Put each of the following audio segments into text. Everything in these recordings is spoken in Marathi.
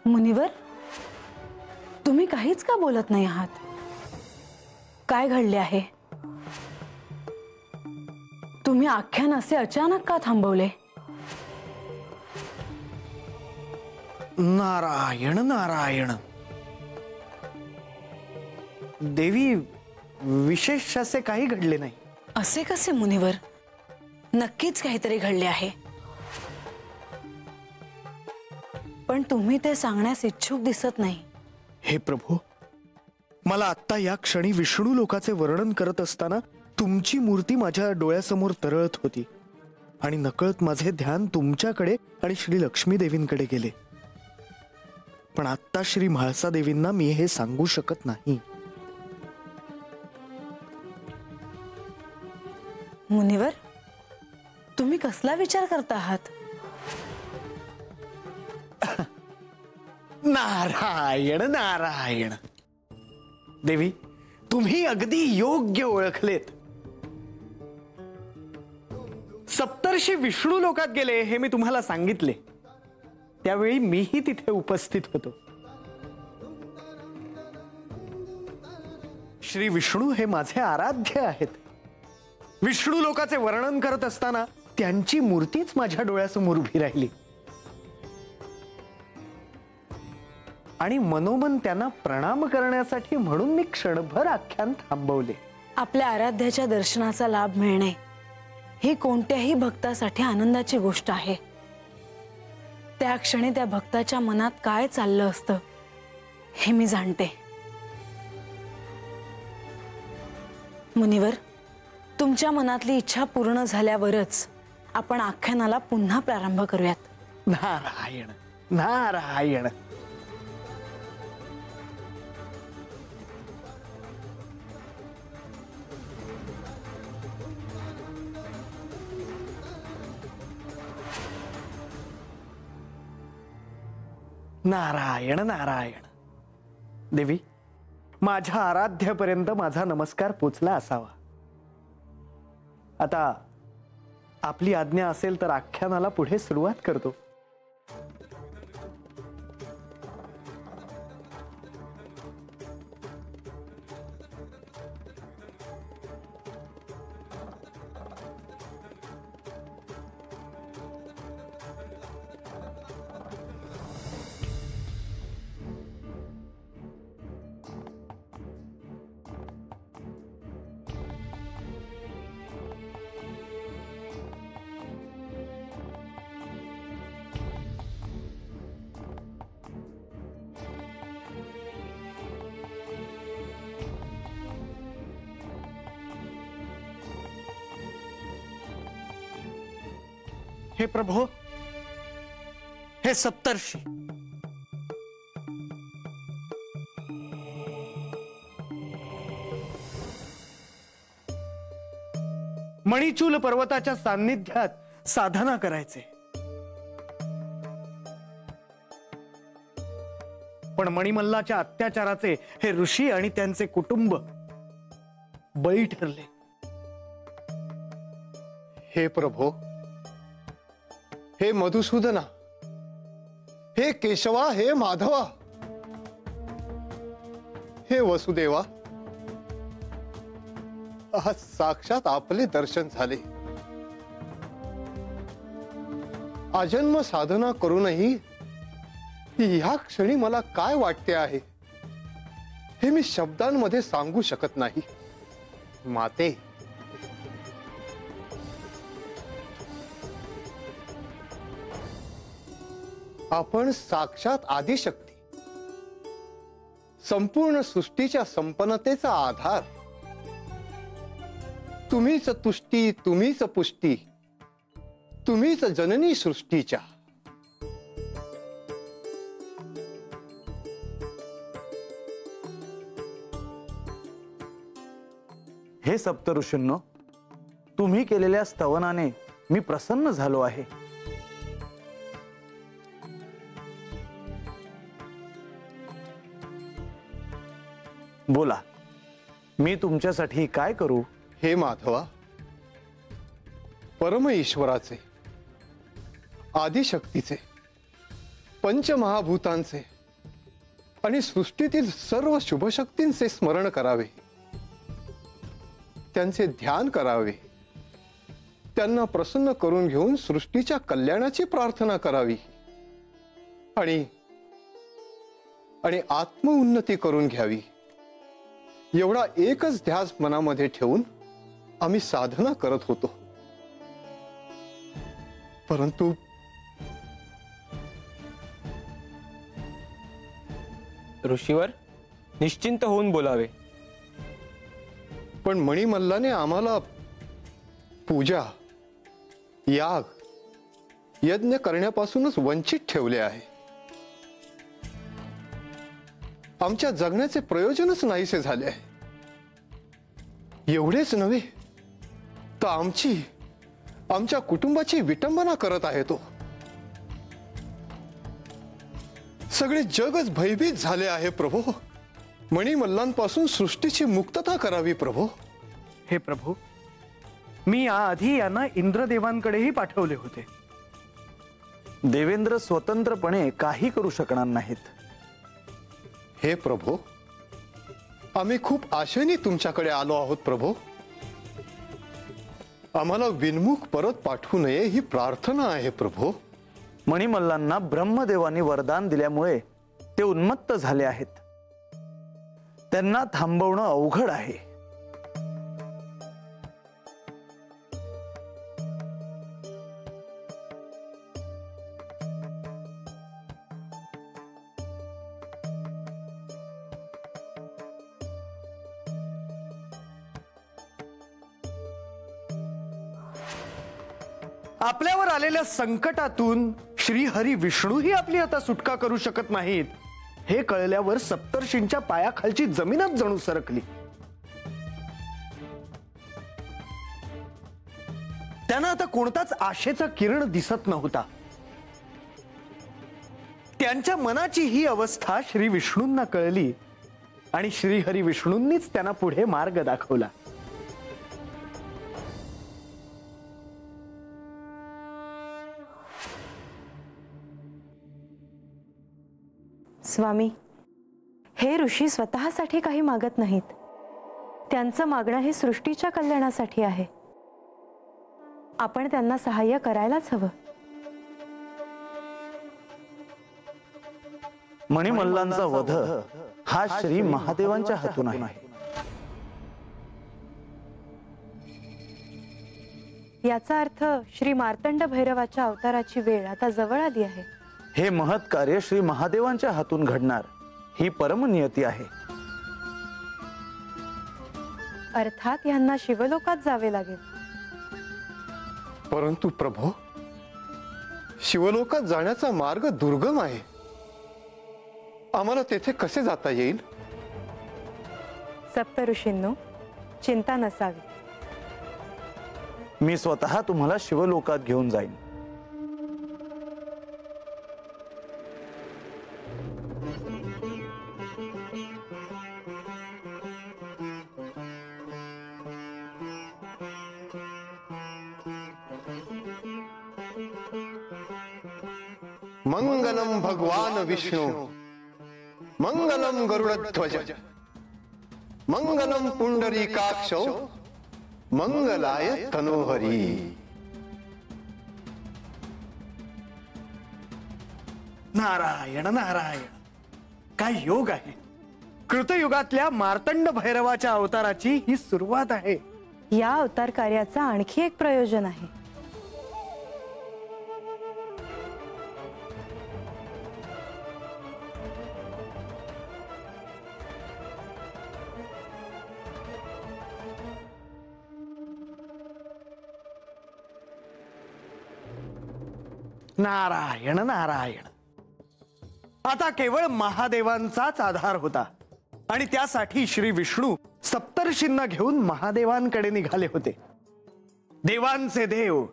मुनिवर, तुम्ही काहीच का बोलत नाही आहात? काय घडले आहे? तुम्ही आख्यान असे अचानक का थांबवले? नारायण नारायण। देवी, विशेष असे काही घडले नाही। असे कसे मुनिवर? नक्कीच काहीतरी घडले आहे, पण तुम्ही ते सांगण्यास इच्छुक दिसत नाही। हे प्रभू, मला आता या क्षणी विष्णू लोकाचे वर्णन करत असताना तुमची मूर्ती माझ्या डोळ्यासमोर तरळत होती आणि नकळत माझे ध्यान तुमच्याकडे आणि श्री लक्ष्मी देवींकडे गेले। पण आता श्री म्हाळसा देवींना मी हे सांगू शकत नाही। मुनिवर, तुम्ही कसला विचार करता आहात? नारायण नारायण। देवी, तुम्ही अगदी योग्य ओळखलेत। सप्तर्षी विष्णू लोकात गेले हे मी तुम्हाला सांगितले, त्यावेळी मीही तिथे उपस्थित होतो। श्री विष्णू हे माझे आराध्य आहेत। विष्णू लोकाचे वर्णन करत असताना त्यांची मूर्तीच माझ्या डोळ्यासमोर उभी राहिली आणि मनोमन त्यांना प्रणाम करण्यासाठी म्हणून मी क्षणभर आख्यान थांबवले। आपल्या आराध्याच्या दर्शनाचा लाभ मिळणे ही कोणत्याही भक्तासाठी आनंदाची गोष्ट आहे। त्या क्षणी त्या भक्ताच्या मनात काय चाललं असतं हे मी जाणते। मुनिवर, तुमच्या मनातली इच्छा पूर्ण झाल्यावरच आपण आख्यानाला पुन्हा प्रारंभ करूयात। नारायण नारायण। नारायण नारायण। देवी, माझ्या आराध्यापर्यंत माझा नमस्कार पोचला असावा। आता आपली आज्ञा असेल तर आख्यानाला पुढे सुरुवात करतो। हे प्रभो, हे सप्तर्षी, मणिचूल पर्वताच्या सान्निध्यात साधना करायचे, पण मणिमल्लाच्या अत्याचाराचे हे ऋषी आणि त्यांचे कुटुंब बळी ठरले। हे प्रभो, हे मधुसूदना, हे केशवा, हे माधवा, हे वसुदेवा, आज साक्षात आपले दर्शन झाले। आजन्म साधना करूनही या क्षणी मला काय वाटते आहे हे मी शब्दांमध्ये सांगू शकत नाही। माते, आपण साक्षात आदिशक्ती, संपूर्ण सृष्टीच्या संपन्नतेचा आधार, तुम्हीच तुष्टी, तुम्हीच पुष्टी, तुम्हीच जननी सृष्टीच्या। हे सप्तऋषींनो, तुम्ही केलेल्या स्तवनाने मी प्रसन्न झालो आहे। बोला, मी तुमच्यासाठी काय करू? हे माधवा, परम ईश्वराचे, आदिशक्तीचे, पंचमहाभूतांचे आणि सृष्टीतील सर्व शुभशक्तींचे स्मरण करावे, त्यांचे ध्यान करावे, त्यांना प्रसन्न करून घेऊन सृष्टीच्या कल्याणाची प्रार्थना करावी आणि आत्मउन्नती करून घ्यावी, एवढा एकच ध्यास मनामध्ये ठेवून आम्ही साधना करत होतो. परंतु ऋषीवर निश्चिंत होऊन बोलावे. पण मणिमल्लाने आम्हाला पूजा, याग, यज्ञ करण्यापासूनच वंचित ठेवले आहे. आमच्या जगण्याचे प्रयोजनच नाहीसे झाले आहे. एवढेच नव्हे तर आमच्या कुटुंबाची विटंबना करत आहे तो. सगळे जगच भयभीत झाले आहे प्रभो. मणिमल्लांपासून सृष्टीची मुक्तता करावी प्रभो. हे प्रभू, मी आधी यांना इंद्रदेवांकडेही पाठवले होते. देवेंद्र स्वतंत्रपणे काही करू शकणार नाहीत. हे प्रभो, आम्ही खूप आशेने तुमच्याकडे आलो आहोत प्रभो. आम्हाला विनमुख परत पाठवू नये ही प्रार्थना आहे प्रभो. मणिमल्लांना ब्रह्मदेवानी वरदान दिल्यामुळे ते उन्मत्त झाले आहेत. त्यांना थांबवणं अवघड आहे. आपल्यावर आलेल्या संकटातून श्रीहरी विष्णूही आपली आता सुटका करू शकत नाहीत हे कळल्यावर सप्तर्षींच्या पायाखालची जमीनच जणू सरकली. त्यांना आता कोणताच आशेचा किरण दिसत नव्हता. त्यांच्या मनाची ही अवस्था श्री विष्णूंना कळली आणि श्रीहरी विष्णूंनीच त्यांना पुढे मार्ग दाखवला. स्वामी, हे ऋषी स्वतःसाठी काही मागत नाहीत. त्यांचं मागणं हे सृष्टीच्या कल्याणासाठी आहे. आपण त्यांना सहाय्य करायलाच हवं. मणिमल्लांचा वध हा श्री महादेवांच्या हातून आहे. याचा अर्थ श्री मार्तंड भैरवाच्या अवताराची वेळ आता जवळ आली आहे. हे महत् कार्य श्री महादेवांच्या हातून घडणार ही परमनियती आहे. अर्थात यांना शिवलोकात जावे लागेल. परंतु प्रभो, शिवलोकात जाण्याचा मार्ग दुर्गम आहे. आम्हाला तेथे कसे जाता येईल? सप्तऋषींनो, चिंता नसावी. मी स्वतः तुम्हाला शिवलोकात घेऊन जाईन. मंगलम भगवान विष्णु, मंगलम गरुडध्वज, मंगलम पुंडरीकाक्षो, मंगलाय तनोहरी. नारायण नारायण, काय योग आहे. कृतयुगातल्या मार्तंड भैरवाच्या अवताराची ही सुरुवात आहे. या अवतार कार्याचा आणखी एक प्रयोजन आहे. नारायण नारायण, आता केवळ महादेवांचाच आधार होता आणि त्यासाठी श्री विष्णू सप्तर्षींना घेऊन महादेवांकडे निघाले होते. देवांचे देव,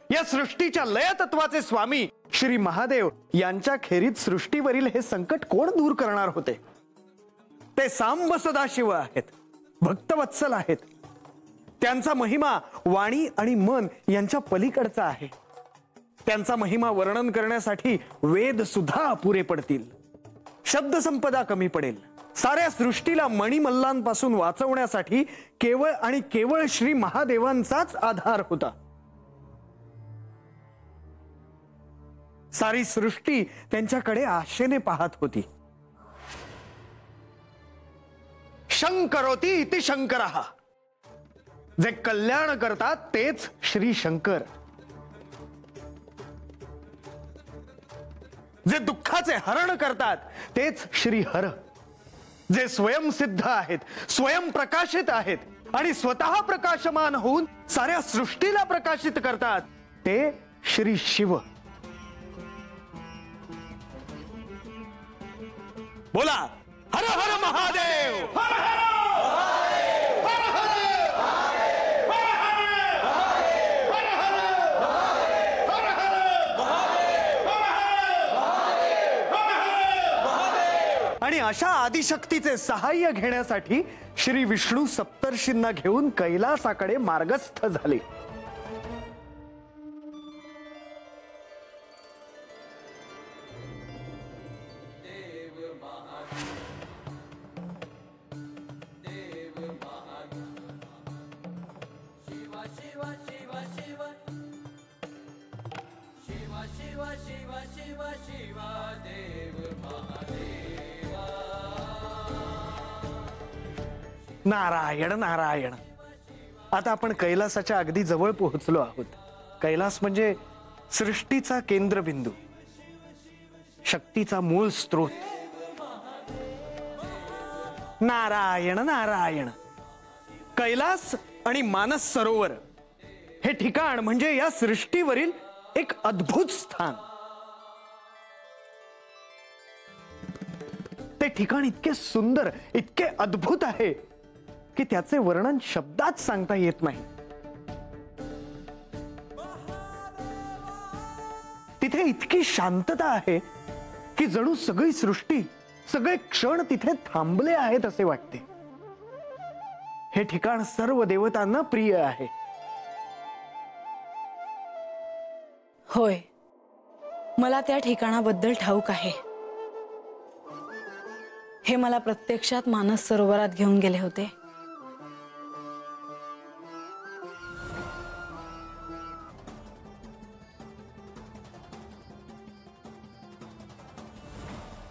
या सृष्टीच्या लयतत्वाचे स्वामी श्री महादेव यांच्या खेरीत सृष्टीवरील हे संकट कोण दूर करणार होते? ते सांब सदाशिव आहेत, भक्तवत्सल आहेत. त्यांचा महिमा वाणी आणि मन यांच्या पलीकडचा आहे. त्यांचा महिमा वर्णन करण्यासाठी वेद सुद्धा अपुरे पडतील. शब्दसंपदा कमी पडेल. साऱ्या सृष्टीला मणिमल्लांपासून वाचवण्यासाठी केवळ आणि केवळ श्री महादेवांचाच आधार होता. सारी सृष्टी त्यांच्याकडे आशेने पाहत होती. शंकरोती इति शंकरः. जे कल्याण करतात तेच श्री शंकर. जे दुःखाचे हरण करतात तेच श्री हर. जे स्वयंसिद्ध आहेत, स्वयंप्रकाशित आहेत आणि स्वतः प्रकाशमान होऊन साऱ्या सृष्टीला प्रकाशित करतात ते श्री शिव. बोला हर हर महादेव. आणि अशा आदिशक्तीचे सहाय्य घेण्यासाठी श्री विष्णू सप्तर्षींना घेऊन कैलासाकडे मार्गस्थ झाले. नारायण नारायण. आता आपण कैलासाच्या अगदी जवळ पोहोचलो आहोत. कैलास म्हणजे सृष्टीचा केंद्रबिंदू, शक्तीचा मूळ स्रोत. नारायण नारायण. कैलास आणि मानस सरोवर हे ठिकाण म्हणजे या सृष्टीवरील एक अद्भुत स्थान. ते ठिकाण इतके सुंदर, इतके अद्भुत आहे की त्याचे वर्णन शब्दात सांगता येत नाही. तिथे इतकी शांतता आहे की जणू सगळी सृष्टी, सगळे क्षण तिथे थांबले आहेत असे वाटते. हे ठिकाण सर्व देवतांना प्रिय आहे. होय, मला त्या ठिकाणाबद्दल ठाऊक आहे. हे मला प्रत्यक्षात मानस सरोवरात घेऊन गेले होते.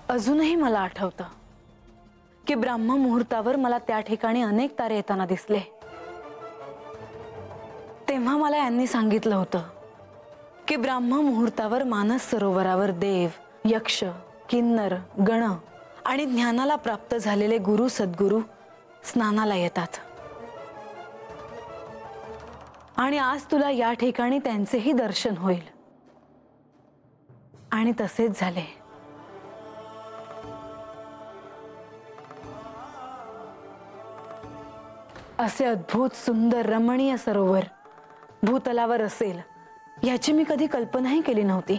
अजूनही मला आठवतं की ब्राह्म मुहूर्तावर मला त्या ठिकाणी अनेक तारे येताना दिसले. तेव्हा मला यांनी सांगितलं होतं की ब्राह्म मुहूर्तावर मानस सरोवरावर देव, यक्ष, किन्नर, गण आणि ज्ञानाला प्राप्त झालेले गुरु सद्गुरु स्नानाला येतात. आणि आज तुला या ठिकाणी त्यांचेही दर्शन होईल. आणि तसेच झाले. असे अद्भुत सुंदर रमणीय सरोवर भूतलावर असेल याची मी कधी कल्पनाही केली नव्हती.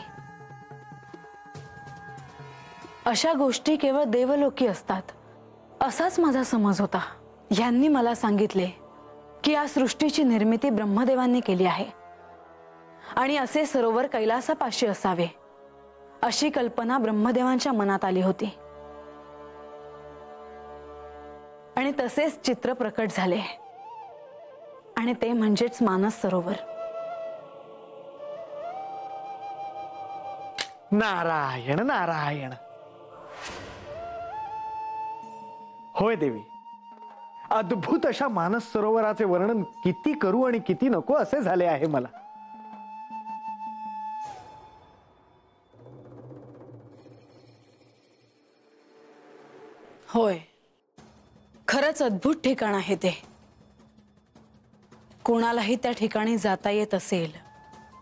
अशा गोष्टी केवळ देवलोकी असतात असाच माझा समज होता. यांनी मला सांगितले की या सृष्टीची निर्मिती ब्रह्मदेवांनी केली आहे आणि असे सरोवर कैलासापाशी असावे अशी कल्पना ब्रह्मदेवांच्या मनात आली होती. आणि तसेच चित्र प्रकट झाले आणि ते म्हणजेच मानस सरोवर. नारायण नारायण. होय देवी, अद्भुत अशा मानस सरोवराचे वर्णन किती करू आणि किती नको असे झाले आहे मला. होय, खरंच अद्भुत ठिकाण आहे ते. कोणालाही त्या ठिकाणी जाता येत असेल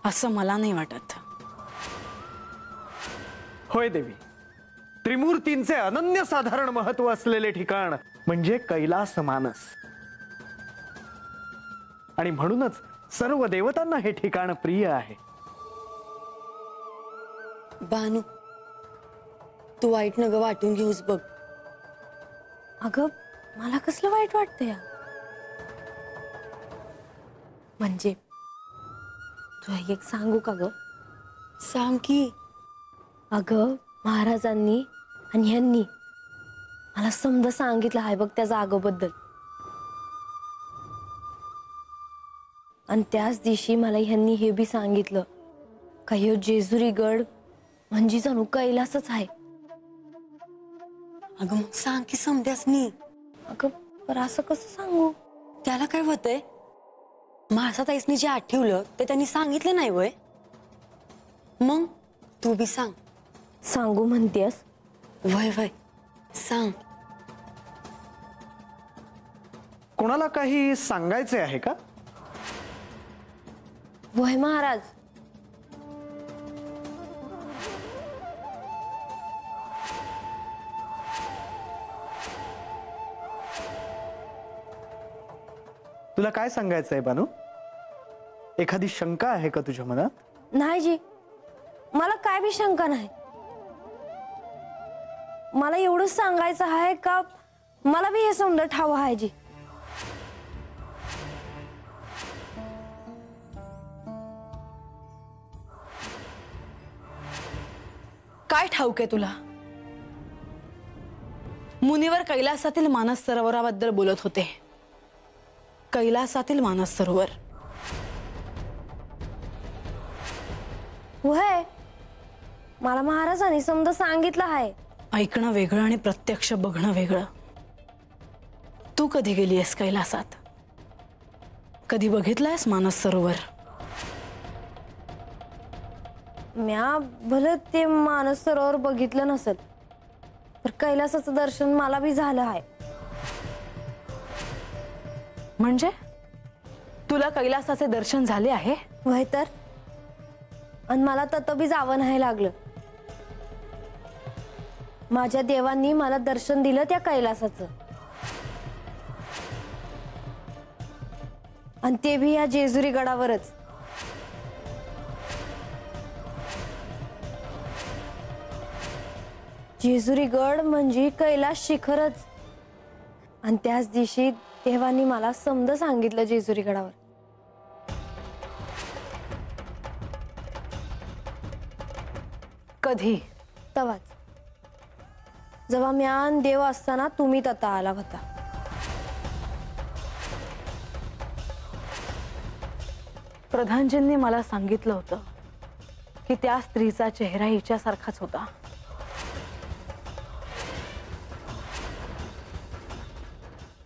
असं मला नाही वाटत. होय देवी, त्रिमूर्तींचे अनन्यसाधारण महत्व असलेले ठिकाण म्हणजे कैलास मानस. आणि म्हणूनच सर्व देवतांना हे ठिकाण प्रिय आहे. बानू, तू वाईट नग वाटून घेऊस बघ. अगं, मला कसलं वाईट वाटतंय. म्हणजे तुला एक सांगू का ग? सांग की. अगं, महाराजांनी आणि ह्यांनी मला समजा सांगितलं आहे बघ त्या जागेबद्दल. आणि त्याच दिवशी मला ह्यांनी हे बी सांगितलं का ह्यो जेजुरी गड म्हणजे जणू कैलासच आहे. अगं मग सांग की समध्यासनी. अगं पर असं कसं सांगू? त्याला काय होतंय? म्हाळसाताईसनी जे आठवलं ते त्यांनी सांगितलं नाही वय. मग तू बी सांग. सांगू म्हणतेस? वय वय सांग. कोणाला काही सांगायचे आहे का? वय महाराज. तुला काय सांगायचं आहे बानू? एखादी शंका आहे का तुझ्या मनात? नाही जी, मला काय बी शंका नाही. मला एवढंच सांगायचं आहे का मला बी हे समजा ठाव आहे जी. काय ठाऊक आहे तुला? मुनिवर कैलासातील मानस सरोवराबद्दल बोलत होते. कैलासातील मानस सरोवर. वय मला महाराजांनी समजा सांगितलं आहे. ऐकणं वेगळं आणि प्रत्यक्ष बघणं वेगळं. तू कधी गेली आहेस कैलासात? कधी बघितलंयस मानस सरोवर? म्या भले ते मानस सरोवर बघितलं नसेल तर कैलासाचं दर्शन मला बी झालं आहे. म्हणजे तुला कैलासाचे दर्शन झाले आहे? वय तर. आणि मला तत बी जावं नाही लागलं. माझ्या देवांनी मला दर्शन दिलं त्या कैलासाचं. आणि ते बी या जेजुरी गडावरच. जेजुरी गड म्हणजे कैलास शिखरच. आणि त्याच दिवशी देवांनी मला समज सांगितलं जेजुरी गडावर. कधी? तवाच जेव्हा म्यान देव असताना तुम्ही तता आला होता. प्रधानजींनी मला सांगितलं होतं की त्या स्त्रीचा चेहरा हिच्यासारखाच होता.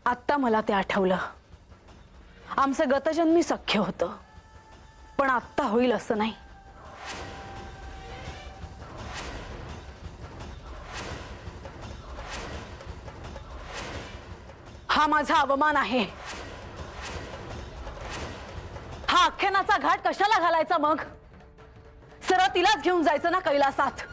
आत्ता मला ते आठवलं. आमचं गतजन्मी सख्य होतं, पण आत्ता होईल असं नाही. हा माझा अवमान आहे. हा आख्यानाचा घाट कशाला घालायचा मग? सरळ तिलाच घेऊन जायचं ना कैलासात.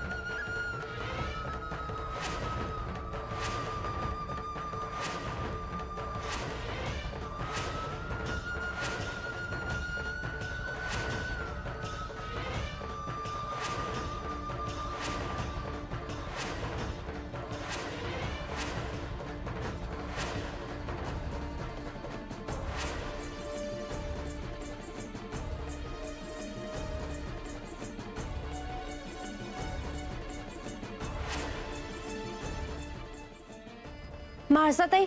म्हाळसाताई